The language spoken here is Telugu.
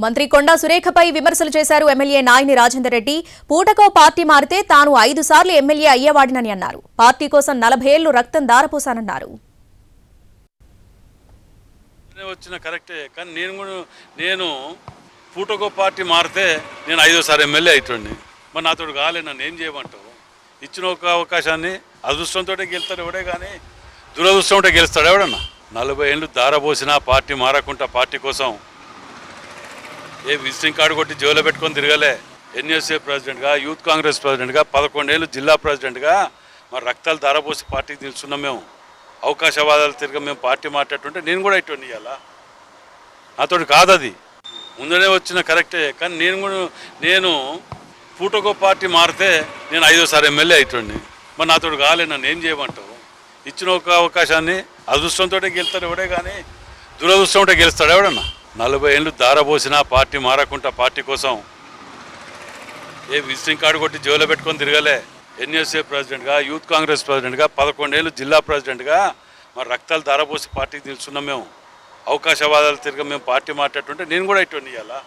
మంత్రి కొండా సురేఖపై విమర్శలు చేశారు ఎమ్మెల్యే నాయని రాజేందర్ రెడ్డి. పూటకో పార్టీ మారితే తాను 5 సార్లు ఎమ్మెల్యే అయ్యేవాడినని అన్నారు. పార్టీ కోసం 40 ఏళ్లు రక్తం దారపోశానన్నారు. వచ్చిన కరెక్టే, కానీ నేను పూటకో పార్టీ మారితే నేను 5వ సారి ఎమ్మెల్యే అవుతుంది. మరి నాతో కాలే, నన్ను ఏం చేయమంటావు? ఇచ్చిన ఒక అవకాశాన్ని అదృష్టంతో గెలుస్తాడు ఎవడే, కానీ దురదృష్టంతో గెలుస్తాడు ఎవడన్నా? 40 ఏళ్ళు దారపోసిన పార్టీ మారకుండా పార్టీ కోసం ఏ విజిటింగ్ కార్డు కొట్టి జోలో పెట్టుకొని తిరగలే. ఎన్ఎస్ఏ ప్రెసిడెంట్గా, యూత్ కాంగ్రెస్ ప్రెసిడెంట్గా, 11 ఏళ్ళు జిల్లా ప్రెసిడెంట్గా మరి రక్తాలు దారపోసి పార్టీకి నిలుచున్నాం. మేము అవకాశవాదాలు తిరిగి మేము పార్టీ మాట్లాడుతుంటే నేను కూడా ఇటువంటి ఇవ్వాలా? నాతో కాదు, అది ముందనే వచ్చిన కరెక్టే, కానీ నేను పూటకో పార్టీ మారితే నేను 5వ సారి ఎమ్మెల్యే అవుతుంది. మరి నాతో కాలే, నన్ను ఏం చేయమంటావు? ఇచ్చిన ఒక అవకాశాన్ని అదృష్టంతో గెలుస్తాడు ఎవడే, కానీ దురదృష్టంతో గెలుస్తాడు ఎవడన్నా? 40 ఏళ్ళు దారపోసిన పార్టీ మారకుండా పార్టీ కోసం ఏ విజిటింగ్ కార్డు కొట్టి జోలో పెట్టుకొని తిరగలే. ఎన్ఎస్ఏ ప్రెసిడెంట్గా, యూత్ కాంగ్రెస్ ప్రెసిడెంట్గా, 11 ఏళ్ళు జిల్లా ప్రెసిడెంట్గా మరి రక్తాలు దారపోసి పార్టీకి నిలుచున్నాం. మేము అవకాశవాదాలు తిరిగి మేము పార్టీ మాట్లాడుతుంటే నేను కూడా ఇటువంటి ఇవ్వాలా?